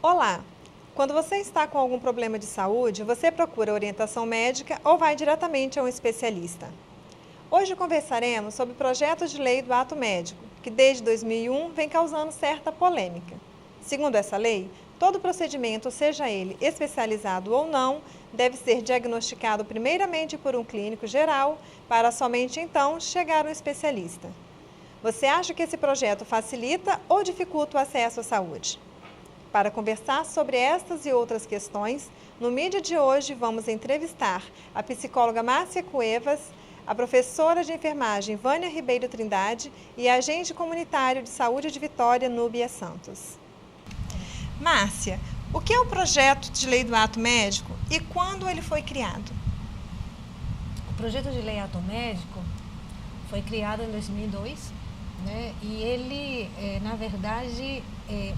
Olá! Quando você está com algum problema de saúde, você procura orientação médica ou vai diretamente a um especialista. Hoje conversaremos sobre o projeto de lei do ato médico, que desde 2001 vem causando certa polêmica. Segundo essa lei, todo procedimento, seja ele especializado ou não, deve ser diagnosticado primeiramente por um clínico geral, para somente então chegar a um especialista. Você acha que esse projeto facilita ou dificulta o acesso à saúde? Para conversar sobre estas e outras questões, no Mídia de hoje vamos entrevistar a psicóloga Márcia Cuevas, a professora de enfermagem Vânia Ribeiro Trindade e a agente comunitário de saúde de Vitória, Núbia Santos. Márcia, o que é o projeto de lei do ato médico e quando ele foi criado? O projeto de lei ato médico foi criado em 2002, né? E ele, na verdade,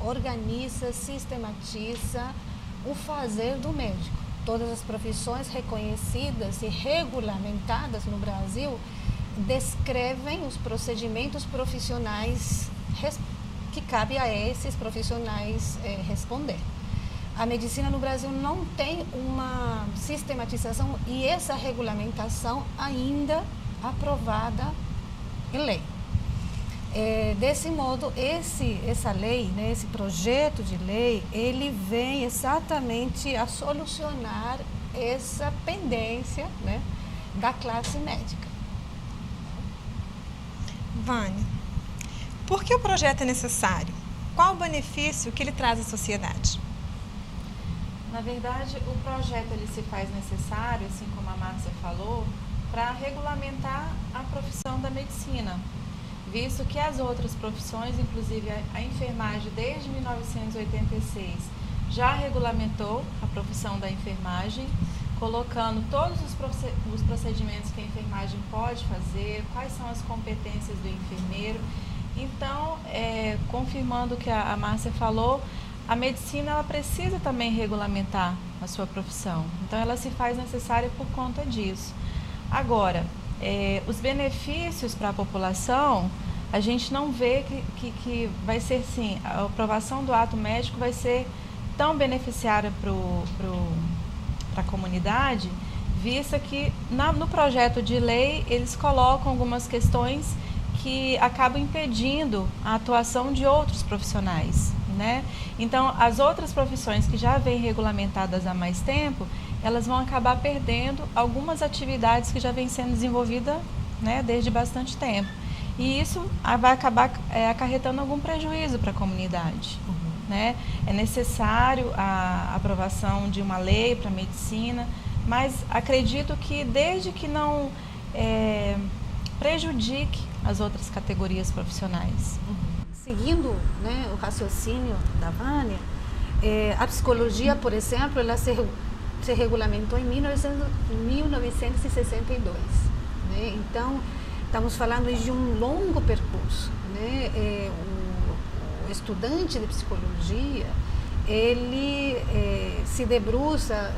organiza, sistematiza o fazer do médico. Todas as profissões reconhecidas e regulamentadas no Brasil descrevem os procedimentos profissionais que cabe a esses profissionais responder. A medicina no Brasil não tem uma sistematização e essa regulamentação ainda aprovada em lei. Desse modo, essa lei, né, esse projeto de lei, ele vem exatamente a solucionar essa pendência, né, da classe médica. Vânia, por que o projeto é necessário? Qual o benefício que ele traz à sociedade? Na verdade, o projeto ele se faz necessário, assim como a Márcia falou, para regulamentar a profissão da medicina, visto que as outras profissões, inclusive a enfermagem desde 1986, já regulamentou a profissão da enfermagem, colocando todos os procedimentos que a enfermagem pode fazer, quais são as competências do enfermeiro. Então, confirmando o que a Márcia falou, a medicina ela precisa também regulamentar a sua profissão. Então, ela se faz necessária por conta disso. Agora, os benefícios para a população, a gente não vê que vai ser sim, a aprovação do ato médico vai ser tão beneficiária para a comunidade, vista que no projeto de lei eles colocam algumas questões que acabam impedindo a atuação de outros profissionais, né? Então, as outras profissões que já vêm regulamentadas há mais tempo, elas vão acabar perdendo algumas atividades que já vêm sendo desenvolvidas, né, desde bastante tempo. E isso vai acabar acarretando algum prejuízo para a comunidade. Né? É necessário a aprovação de uma lei para a medicina, mas acredito que desde que não prejudique as outras categorias profissionais. Seguindo, né, o raciocínio da Vânia, a psicologia, por exemplo, ela se regulamentou em 1962. Né? Então, estamos falando de um longo percurso. Né? O estudante de psicologia, ele se debruça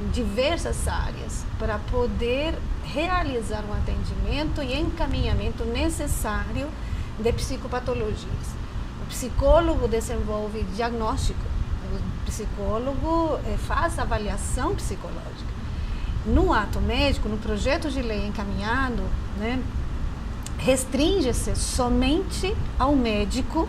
em diversas áreas para poder realizar um atendimento e encaminhamento necessário de psicopatologias. O psicólogo desenvolve diagnóstico, o psicólogo faz avaliação psicológica. No ato médico, no projeto de lei encaminhado, né, restringe-se somente ao médico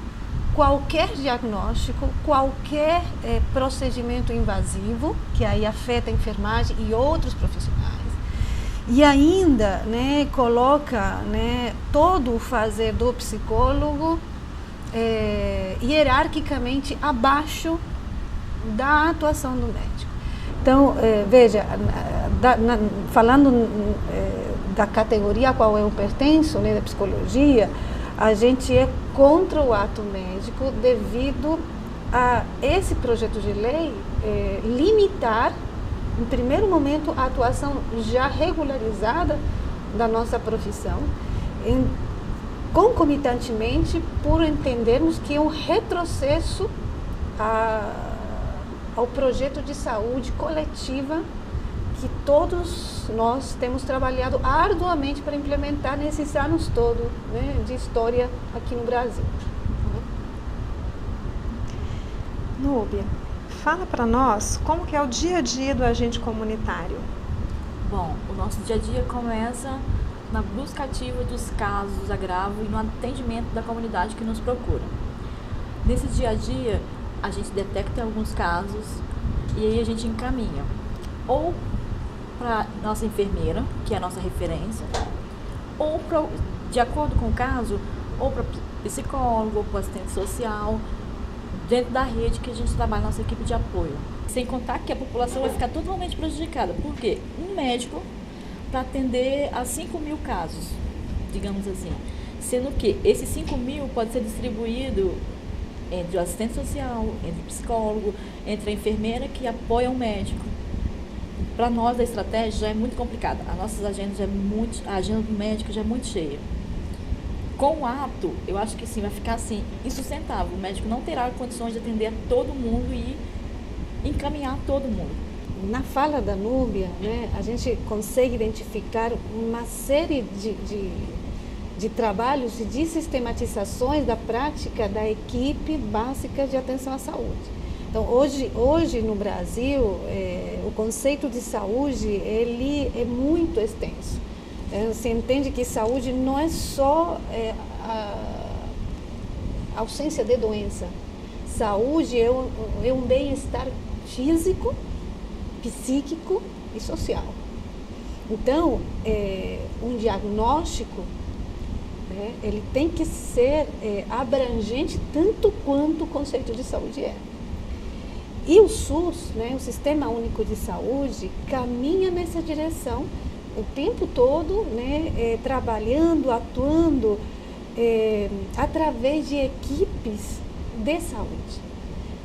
qualquer diagnóstico, qualquer procedimento invasivo, que aí afeta a enfermagem e outros profissionais. E ainda, né, coloca, né, todo o fazer do psicólogo hierarquicamente abaixo da atuação do médico. Então, veja, falando da categoria a qual eu pertenço, né, da psicologia, a gente é contra o ato médico devido a esse projeto de lei limitar, em primeiro momento, a atuação já regularizada da nossa profissão, concomitantemente por entendermos que é um retrocesso ao projeto de saúde coletiva que todos nós temos trabalhado arduamente para implementar nesses anos todos, né, de história aqui no Brasil. Núbia, fala para nós como que é o dia a dia do agente comunitário. Bom, o nosso dia a dia começa na busca ativa dos casos de agravo e no atendimento da comunidade que nos procura. Nesse dia a dia, a gente detecta alguns casos e aí a gente encaminha ou para nossa enfermeira, que é a nossa referência, ou de acordo com o caso, ou para psicólogo, ou para assistente social, dentro da rede que a gente trabalha, nossa equipe de apoio. Sem contar que a população vai ficar totalmente prejudicada. Por quê? Um médico para atender a 5.000 casos, digamos assim. Sendo que esses 5.000 pode ser distribuído entre o assistente social, entre o psicólogo, entre a enfermeira que apoia o médico. Para nós, a estratégia já é muito complicada. As nossas agendas a agenda do médico já é muito cheia. Com o ato, eu acho que sim, vai ficar assim, insustentável. O médico não terá condições de atender a todo mundo e encaminhar todo mundo. Na fala da Núbia, né, a gente consegue identificar uma série de trabalhos e de sistematizações da prática da equipe básica de atenção à saúde. Então, hoje no Brasil, o conceito de saúde ele é muito extenso. Você entende que saúde não é só a ausência de doença. Saúde é um bem-estar físico, psíquico e social. Então, um diagnóstico, né, ele tem que ser abrangente tanto quanto o conceito de saúde é. E o SUS, né, o Sistema Único de Saúde, caminha nessa direção o tempo todo, né, trabalhando, atuando através de equipes de saúde.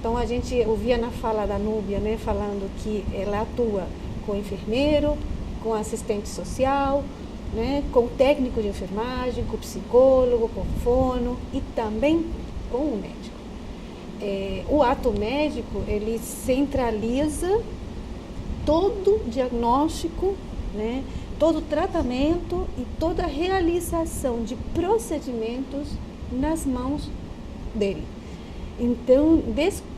Então, a gente ouvia na fala da Núbia, né, falando que ela atua com enfermeiro, com assistente social, né, com técnico de enfermagem, com psicólogo, com fono e também com o médico. O ato médico, ele centraliza todo o diagnóstico, né, todo o tratamento e toda a realização de procedimentos nas mãos dele. Então,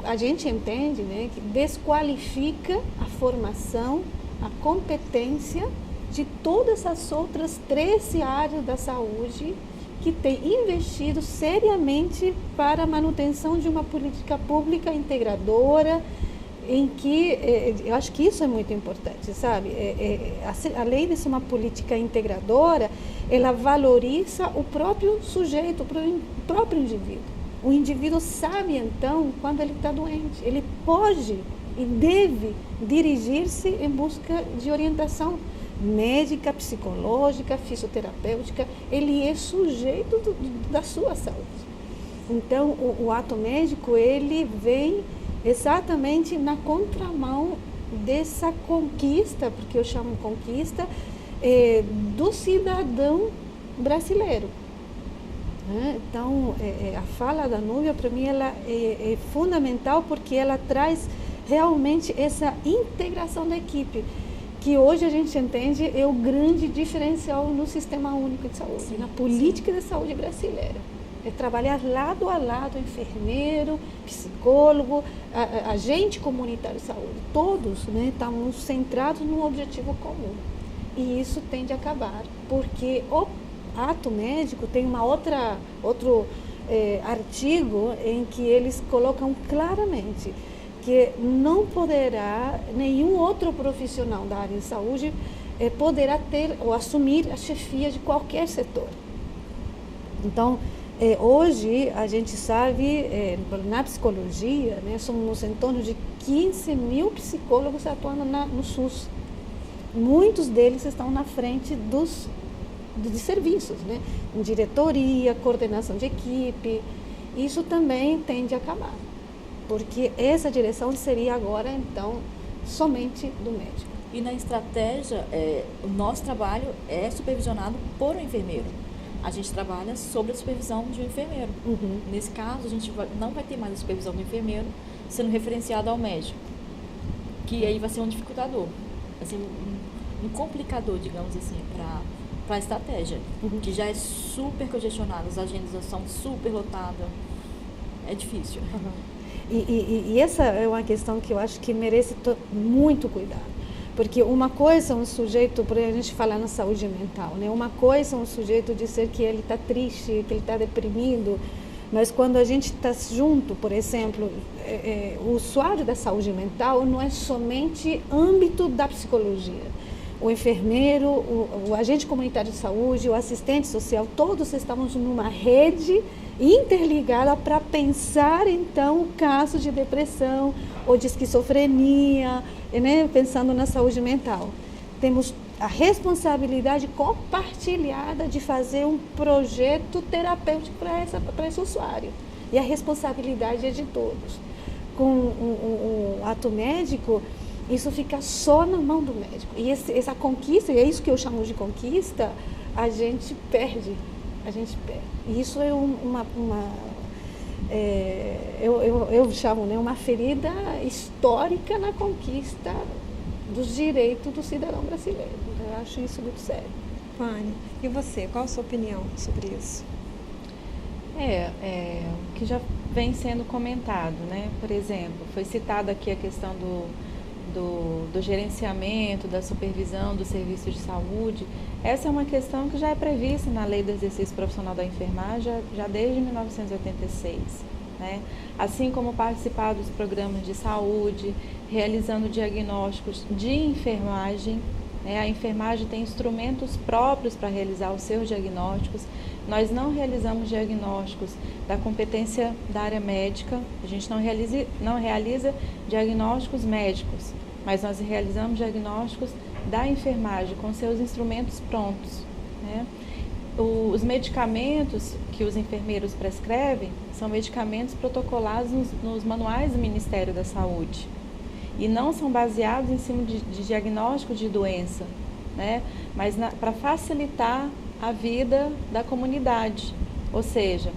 a gente entende, né, que desqualifica a formação, a competência de todas as outras 13 áreas da saúde que tem investido seriamente para a manutenção de uma política pública integradora, em que, eu acho que isso é muito importante, sabe? Além de ser uma política integradora, ela valoriza o próprio sujeito, o próprio indivíduo. O indivíduo sabe, então, quando ele está doente. Ele pode e deve dirigir-se em busca de orientação médica, psicológica, fisioterapêutica. Ele é sujeito da sua saúde. Então, o ato médico, ele vem exatamente na contramão dessa conquista, porque eu chamo conquista, do cidadão brasileiro. Então, a fala da Núbia, para mim, ela é fundamental porque ela traz realmente essa integração da equipe, que hoje a gente entende é o grande diferencial no Sistema Único de Saúde, sim, na política de saúde brasileira. É trabalhar lado a lado, enfermeiro, psicólogo, agente comunitário de saúde. Todos, né, estamos centrados num objetivo comum. E isso tende a acabar, porque o ato médico tem outro artigo em que eles colocam claramente que não poderá, nenhum outro profissional da área de saúde poderá ter ou assumir a chefia de qualquer setor. Então, Hoje, a gente sabe, na psicologia, né, somos em torno de 15 mil psicólogos atuando no SUS. Muitos deles estão na frente de serviços, né, em diretoria, coordenação de equipe. Isso também tende a acabar, porque essa direção seria agora, então, somente do médico. E na estratégia, o nosso trabalho é supervisionado por um enfermeiro. A gente trabalha sob a supervisão de um enfermeiro. Uhum. Nesse caso, a gente não vai ter mais a supervisão do enfermeiro sendo referenciado ao médico, que aí vai ser um dificultador, vai ser um complicador, digamos assim, para a estratégia, que já é super congestionada, as agendas já são super lotadas, é difícil. E essa é uma questão que eu acho que merece muito cuidado. Porque uma coisa é um sujeito, por exemplo, a gente fala na saúde mental, né? Uma coisa é um sujeito dizer que ele está triste, que ele está deprimido, mas quando a gente está junto, por exemplo, o usuário da saúde mental não é somente âmbito da psicologia. O enfermeiro, o agente comunitário de saúde, o assistente social, todos estamos numa rede interligada para pensar, então, o caso de depressão ou de esquizofrenia, né, pensando na saúde mental. Temos a responsabilidade compartilhada de fazer um projeto terapêutico para esse usuário. E a responsabilidade é de todos. Com o ato médico, isso fica só na mão do médico. E essa conquista, e é isso que eu chamo de conquista, a gente perde. E isso é eu chamo, né, uma ferida histórica na conquista dos direitos do cidadão brasileiro. Eu acho isso muito sério. Vânia, e você, qual a sua opinião sobre isso? O que já vem sendo comentado, né? Por exemplo, foi citada aqui a questão do gerenciamento, da supervisão do serviço de saúde. Essa é uma questão que já é prevista na Lei do Exercício Profissional da Enfermagem já desde 1986. Né? Assim como participar dos programas de saúde, realizando diagnósticos de enfermagem. A enfermagem tem instrumentos próprios para realizar os seus diagnósticos. Nós não realizamos diagnósticos da competência da área médica, a gente não realiza diagnósticos médicos, mas nós realizamos diagnósticos da enfermagem com seus instrumentos prontos. Né? Os medicamentos que os enfermeiros prescrevem são medicamentos protocolados nos manuais do Ministério da Saúde e não são baseados em cima de diagnóstico de doença, né? Mas para facilitar a vida da comunidade, ou seja,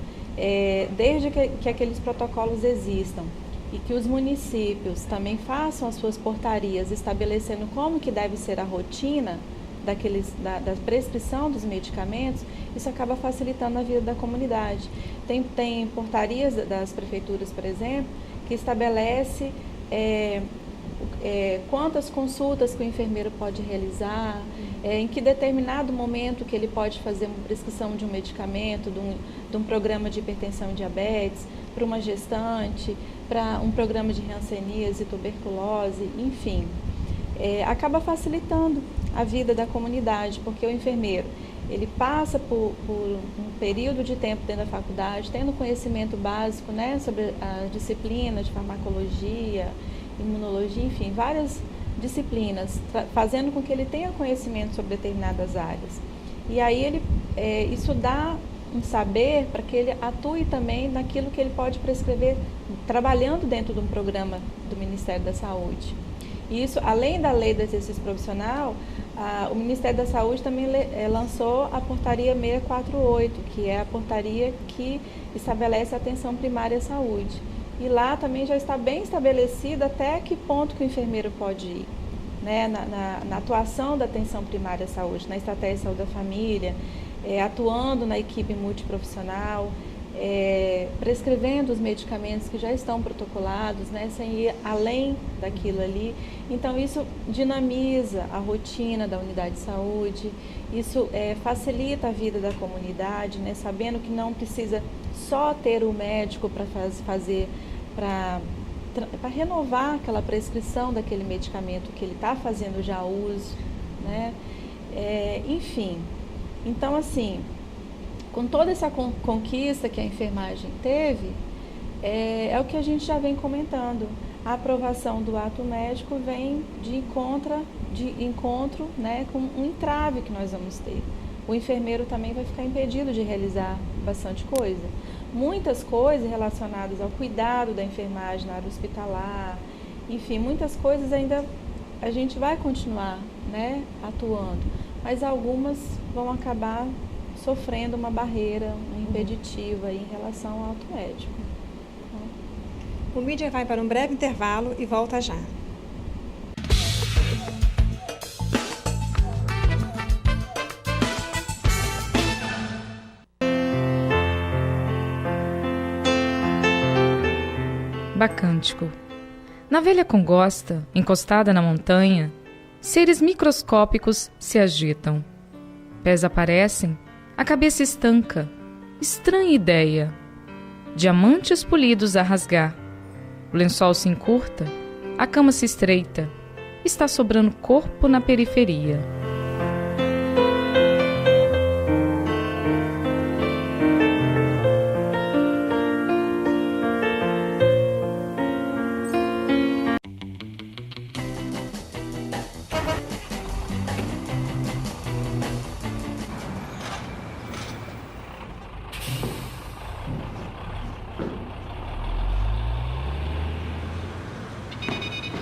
desde que aqueles protocolos existam e que os municípios também façam as suas portarias estabelecendo como que deve ser a rotina da prescrição dos medicamentos, isso acaba facilitando a vida da comunidade. Tem portarias das prefeituras, por exemplo, que estabelece quantas consultas que o enfermeiro pode realizar, em que determinado momento que ele pode fazer uma prescrição de um medicamento, de um programa de hipertensão e diabetes, para uma gestante, para um programa de hanseníase e tuberculose, enfim. Acaba facilitando a vida da comunidade, porque o enfermeiro ele passa por um período de tempo dentro da faculdade, tendo conhecimento básico, né, sobre a disciplina de farmacologia, imunologia, enfim, várias disciplinas, fazendo com que ele tenha conhecimento sobre determinadas áreas. E aí isso dá um saber para que ele atue também naquilo que ele pode prescrever, trabalhando dentro de um programa do Ministério da Saúde. E isso, além da Lei do Exercício Profissional, o Ministério da Saúde também lançou a Portaria 648, que é a portaria que estabelece a atenção primária à saúde. E lá também já está bem estabelecido até que ponto que o enfermeiro pode ir, né? Na atuação da atenção primária à saúde, na estratégia de saúde da família, atuando na equipe multiprofissional, prescrevendo os medicamentos que já estão protocolados, né, sem ir além daquilo ali. Então, isso dinamiza a rotina da unidade de saúde, isso facilita a vida da comunidade, né, sabendo que não precisa só ter o médico para renovar aquela prescrição daquele medicamento que ele está fazendo já uso, né? Enfim, então assim, Com toda essa conquista que a enfermagem teve, é o que a gente já vem comentando. A aprovação do ato médico vem de encontro, né, com um entrave que nós vamos ter. O enfermeiro também vai ficar impedido de realizar bastante coisa. Muitas coisas relacionadas ao cuidado da enfermagem na área hospitalar, enfim, muitas coisas ainda a gente vai continuar, né, atuando, mas algumas vão acabar sofrendo uma barreira, um impeditivo aí em relação ao ato médico. O Mídia vai para um breve intervalo e volta já. Bacântico. Na velha congosta, encostada na montanha, seres microscópicos se agitam. Pés aparecem, a cabeça estanca. Estranha ideia. Diamantes polidos a rasgar. O lençol se encurta, a cama se estreita. Está sobrando corpo na periferia.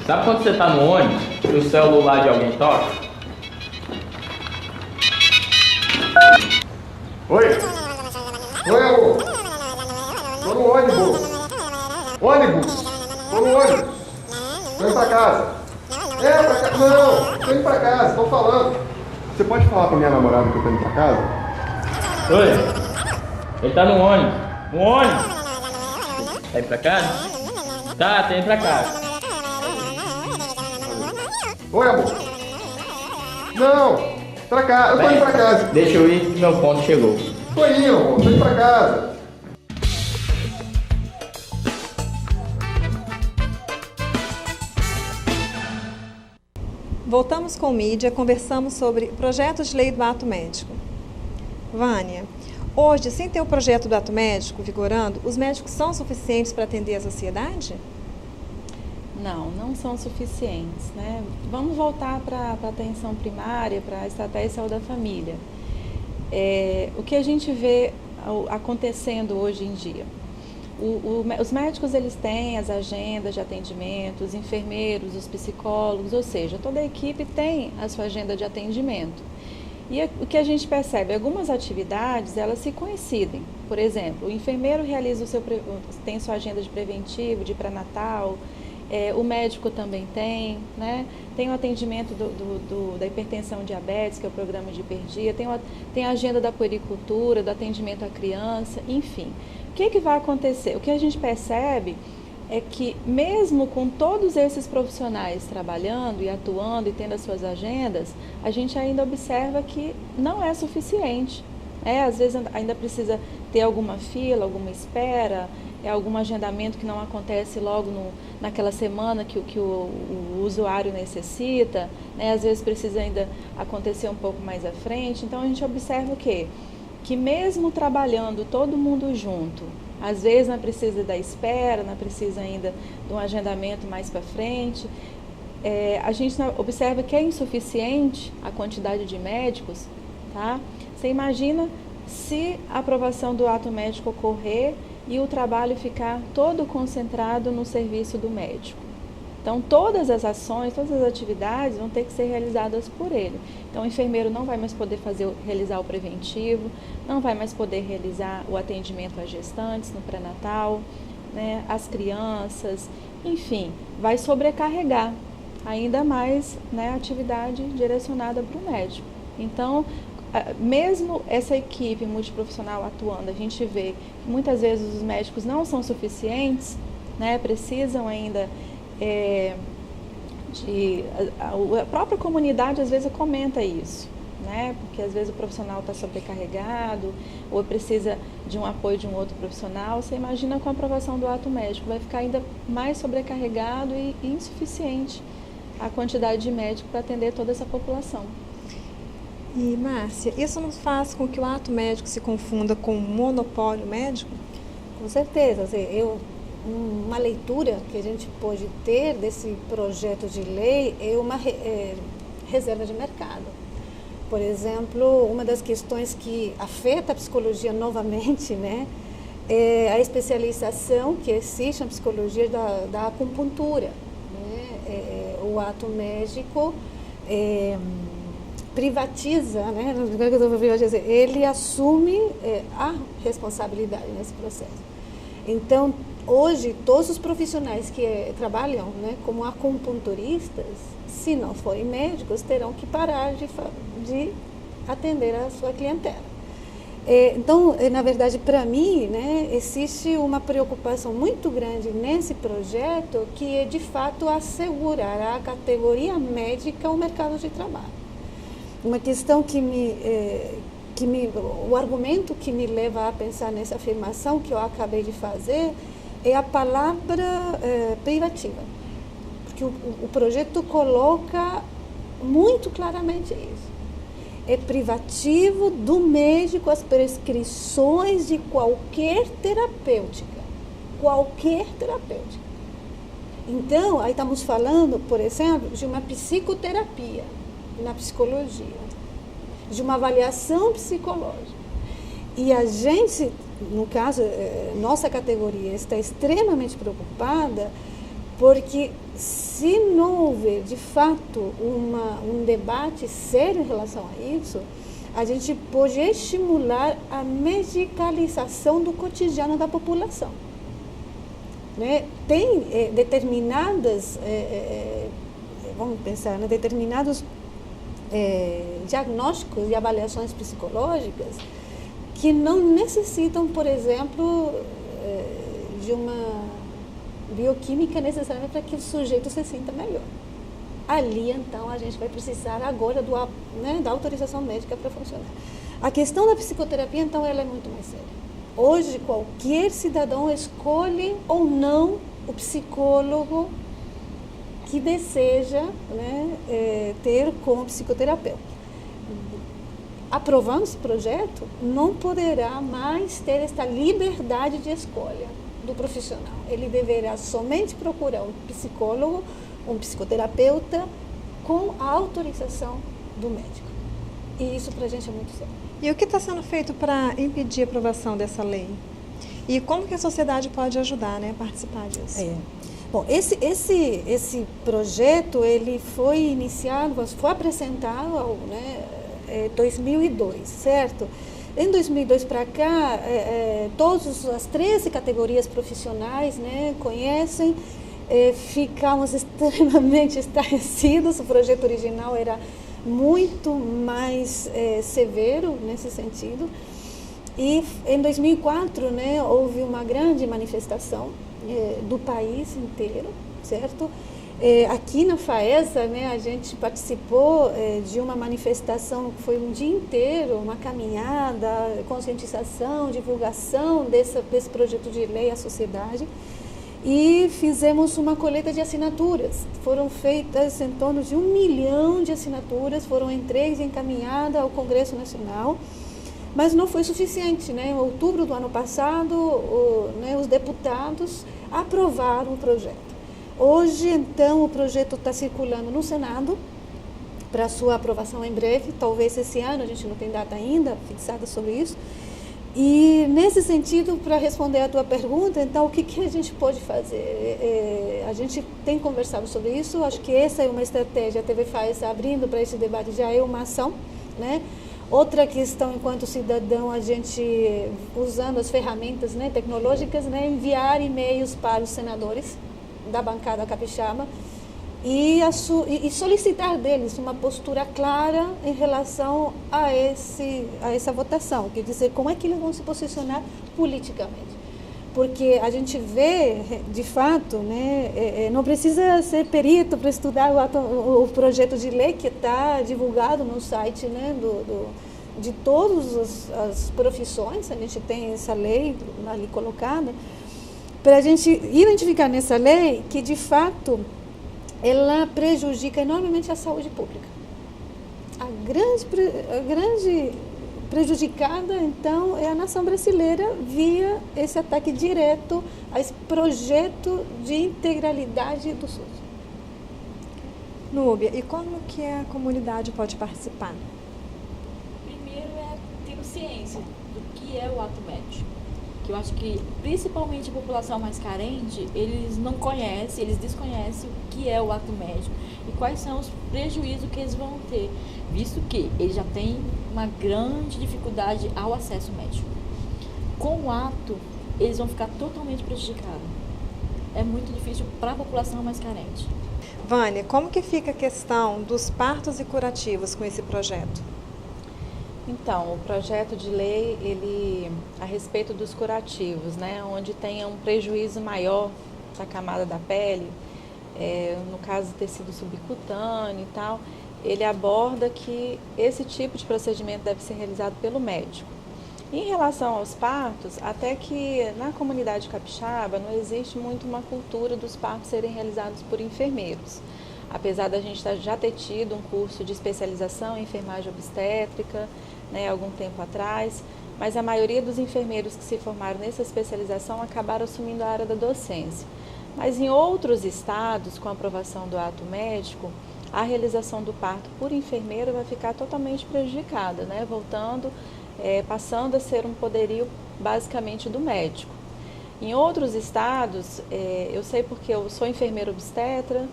Sabe quando você tá no ônibus e o celular de alguém toca? Oi? Oi, amor? Tô no ônibus. Ônibus? Tô no ônibus. Tô indo pra casa. Pra casa. Não, tô indo pra casa, tô falando. Você pode falar pra minha namorada que eu tô indo pra casa? Oi? Ele tá no ônibus. No ônibus? Tá indo pra casa? Tá indo pra casa. Oi, amor? Não, pra cá, eu tô indo pra casa. Deixa eu ir que meu ponto chegou. Tô indo, amor, tô indo pra casa. Voltamos com o Mídia, conversamos sobre projetos de lei do ato médico. Vânia, hoje, sem ter o projeto do ato médico vigorando, os médicos são suficientes para atender a sociedade? Não são suficientes, né? Vamos voltar para a atenção primária, para a estratégia de saúde da família. O que a gente vê acontecendo hoje em dia? Os médicos, eles têm as agendas de atendimento, os enfermeiros, os psicólogos, ou seja, toda a equipe tem a sua agenda de atendimento. E o que a gente percebe, algumas atividades, elas se coincidem. Por exemplo, o enfermeiro realiza tem sua agenda de preventivo, de pré-natal. O médico também tem, né? Tem o atendimento da hipertensão diabetes, que é o programa de hiperdia, tem a agenda da puericultura, do atendimento à criança, enfim. O que vai acontecer? O que a gente percebe é que mesmo com todos esses profissionais trabalhando e atuando e tendo as suas agendas, a gente ainda observa que não é suficiente. Às vezes ainda precisa ter alguma fila, alguma espera, algum agendamento que não acontece logo naquela semana que o usuário necessita, né? Às vezes precisa ainda acontecer um pouco mais à frente. Então a gente observa o quê? Que mesmo trabalhando todo mundo junto, às vezes não precisa da espera, não precisa ainda de um agendamento mais para frente, a gente observa que é insuficiente a quantidade de médicos, tá? Você imagina se a aprovação do ato médico ocorrer e o trabalho ficar todo concentrado no serviço do médico. Então, todas as ações, todas as atividades vão ter que ser realizadas por ele. Então, o enfermeiro não vai mais poder realizar o preventivo, não vai mais poder realizar o atendimento às gestantes no pré-natal, né, às crianças, enfim, vai sobrecarregar ainda mais, né, a atividade direcionada para o médico. Então, mesmo essa equipe multiprofissional atuando, a gente vê que muitas vezes os médicos não são suficientes, né, precisam ainda a própria comunidade às vezes comenta isso, né, porque às vezes o profissional está sobrecarregado ou precisa de um apoio de um outro profissional. Você imagina com a aprovação do ato médico, vai ficar ainda mais sobrecarregado e insuficiente a quantidade de médicos para atender toda essa população. E, Márcia, isso não faz com que o ato médico se confunda com o monopólio médico? Com certeza. Uma leitura que a gente pode ter desse projeto de lei é uma reserva de mercado. Por exemplo, uma das questões que afeta a psicologia novamente, né, é a especialização que existe na psicologia da acupuntura. Né? O ato médico privatiza, né? Ele assume a responsabilidade nesse processo. Então, hoje, todos os profissionais que trabalham, né, como acupunturistas, se não forem médicos, terão que parar de atender a sua clientela. Então, na verdade, para mim, né, existe uma preocupação muito grande nesse projeto, que é, de fato, assegurar a categoria médica ao mercado de trabalho. Uma questão o argumento que me leva a pensar nessa afirmação que eu acabei de fazer é a palavra privativa. Porque o projeto coloca muito claramente isso. É privativo do médico as prescrições de qualquer terapêutica. Qualquer terapêutica. Então, aí estamos falando, por exemplo, de uma psicoterapia na psicologia, de uma avaliação psicológica. E a gente, no caso, nossa categoria está extremamente preocupada, porque se não houver, de fato, um debate sério em relação a isso, a gente pode estimular a medicalização do cotidiano da população. Né? Tem determinadas, vamos pensar, né? Determinados diagnósticos e avaliações psicológicas que não necessitam, por exemplo, de uma bioquímica necessária para que o sujeito se sinta melhor. Ali, então, a gente vai precisar agora da autorização médica para funcionar. A questão da psicoterapia, então, ela é muito mais séria. Hoje, qualquer cidadão escolhe ou não o psicólogo que deseja, né, ter como psicoterapeuta. Aprovando esse projeto, não poderá mais ter esta liberdade de escolha do profissional. Ele deverá somente procurar um psicólogo, um psicoterapeuta, com a autorização do médico. E isso para a gente é muito sério. E o que está sendo feito para impedir a aprovação dessa lei? E como que a sociedade pode ajudar, né, a participar disso? Bom, esse projeto, ele foi iniciado, foi apresentado em 2002, certo? Em 2002 para cá, todas as 13 categorias profissionais, né, conhecem, ficamos extremamente estarrecidos. O projeto original era muito mais severo nesse sentido. E em 2004, né, houve uma grande manifestação do país inteiro, certo? Aqui na FAESA, né, a gente participou de uma manifestação que foi um dia inteiro, uma caminhada, conscientização, divulgação desse projeto de lei à sociedade, e fizemos uma coleta de assinaturas. Foram feitas em torno de 1 milhão de assinaturas, foram entregues e encaminhadas ao Congresso Nacional. Mas não foi suficiente, né? Em outubro do ano passado, os deputados aprovaram o projeto. Hoje, então, o projeto está circulando no Senado para sua aprovação em breve, talvez esse ano, a gente não tem data ainda fixada sobre isso. E, nesse sentido, para responder à tua pergunta, então, o que a gente pode fazer? A gente tem conversado sobre isso, acho que essa é uma estratégia, a TV FAESA abrindo para esse debate já é uma ação, né? Outra questão, enquanto cidadão, a gente, usando as ferramentas, né, tecnológicas, né, enviar e-mails para os senadores da bancada capixaba e solicitar deles uma postura clara em relação a essa votação, quer dizer, como é que eles vão se posicionar politicamente. Porque a gente vê, de fato, né, não precisa ser perito para estudar o projeto de lei que está divulgado no site, né, de todas as profissões. A gente tem essa lei ali colocada, para a gente identificar nessa lei que, de fato, ela prejudica enormemente a saúde pública. a grande prejudicada, então, é a nação brasileira via esse ataque direto a esse projeto de integralidade do SUS. Núbia, e como que a comunidade pode participar? Primeiro é ter ciência do que é o ato médico. Que eu acho que, principalmente a população mais carente, eles não conhecem, eles desconhecem o que é o ato médico e quais são os prejuízos que eles vão ter, visto que eles já têm uma grande dificuldade ao acesso médico. Com o ato, eles vão ficar totalmente prejudicados. É muito difícil para a população mais carente. Vânia, como que fica a questão dos partos e curativos com esse projeto? Então, o projeto de lei, ele, a respeito dos curativos, né, onde tenha um prejuízo maior da camada da pele, no caso do tecido subcutâneo e tal, ele aborda que esse tipo de procedimento deve ser realizado pelo médico. Em relação aos partos, até que na comunidade capixaba não existe muito uma cultura dos partos serem realizados por enfermeiros. Apesar da gente já ter tido um curso de especialização em enfermagem obstétrica, né, algum tempo atrás, mas a maioria dos enfermeiros que se formaram nessa especialização acabaram assumindo a área da docência. Mas em outros estados, com a aprovação do ato médico, a realização do parto por enfermeiro vai ficar totalmente prejudicada, né, passando a ser um poderio basicamente do médico. Em outros estados, eu sei porque eu sou enfermeira obstetra,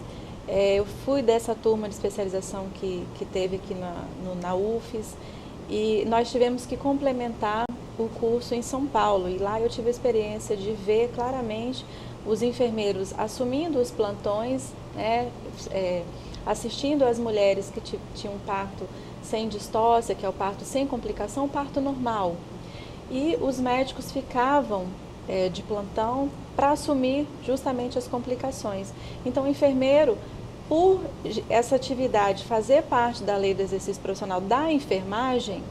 eu fui dessa turma de especialização que teve aqui na UFES, e nós tivemos que complementar o curso em São Paulo, e lá eu tive a experiência de ver claramente os enfermeiros assumindo os plantões, né, assistindo as mulheres que tinham um parto sem distócia, que é o parto sem complicação, o parto normal. E os médicos ficavam de plantão para assumir justamente as complicações. Então, o enfermeiro, por essa atividade fazer parte da lei do exercício profissional da enfermagem,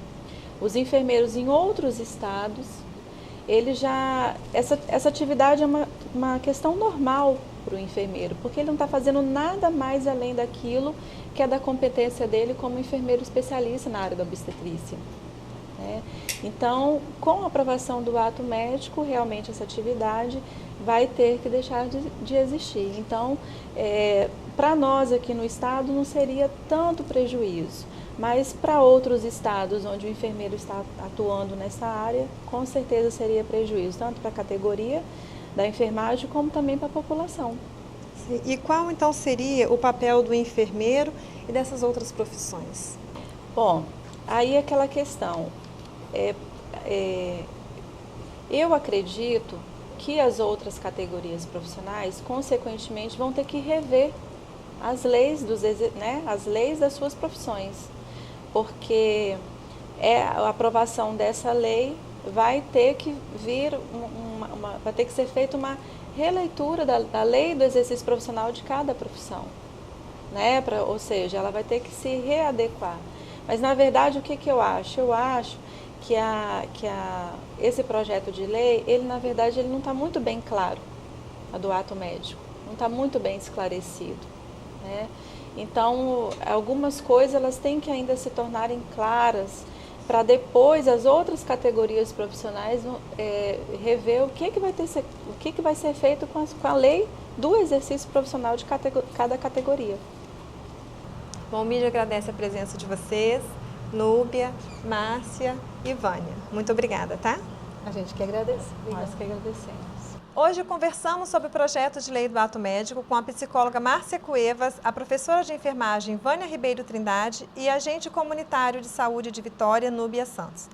os enfermeiros em outros estados, essa atividade é uma questão normal para o enfermeiro, porque ele não está fazendo nada mais além daquilo que é da competência dele como enfermeiro especialista na área da obstetrícia, né? Então, com a aprovação do ato médico, realmente essa atividade vai ter que deixar de existir. Então, para nós aqui no estado não seria tanto prejuízo, mas para outros estados onde o enfermeiro está atuando nessa área, com certeza seria prejuízo, tanto para a categoria da enfermagem como também para a população. E qual então seria o papel do enfermeiro e dessas outras profissões? Bom, aí é aquela questão. Eu acredito que as outras categorias profissionais, consequentemente, vão ter que rever as leis, as leis das suas profissões, porque a aprovação dessa lei vai ter que vai ter que ser feita uma releitura da lei do exercício profissional de cada profissão, né? Ou seja, ela vai ter que se readequar. Mas, na verdade, o que eu acho? Eu acho que esse projeto de lei, na verdade, ele não está muito bem claro, a do ato médico, não está muito bem esclarecido, né? Então, algumas coisas elas têm que ainda se tornarem claras para depois as outras categorias profissionais rever o que vai ser feito com a lei do exercício profissional de cada categoria. Bom, o Mídia agradece a presença de vocês, Núbia, Márcia e Vânia. Muito obrigada, tá? A gente que agradece. Nós que agradecemos. Hoje conversamos sobre o projeto de lei do ato médico com a psicóloga Márcia Cuevas, a professora de enfermagem Vânia Ribeiro Trindade e a agente comunitário de saúde de Vitória, Núbia Santos.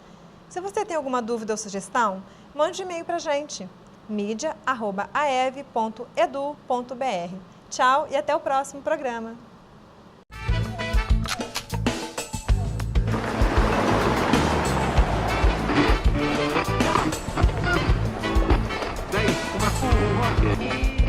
Se você tem alguma dúvida ou sugestão, mande um e-mail para a gente, media@aev.edu.br. Tchau e até o próximo programa. Daí, começou o rock.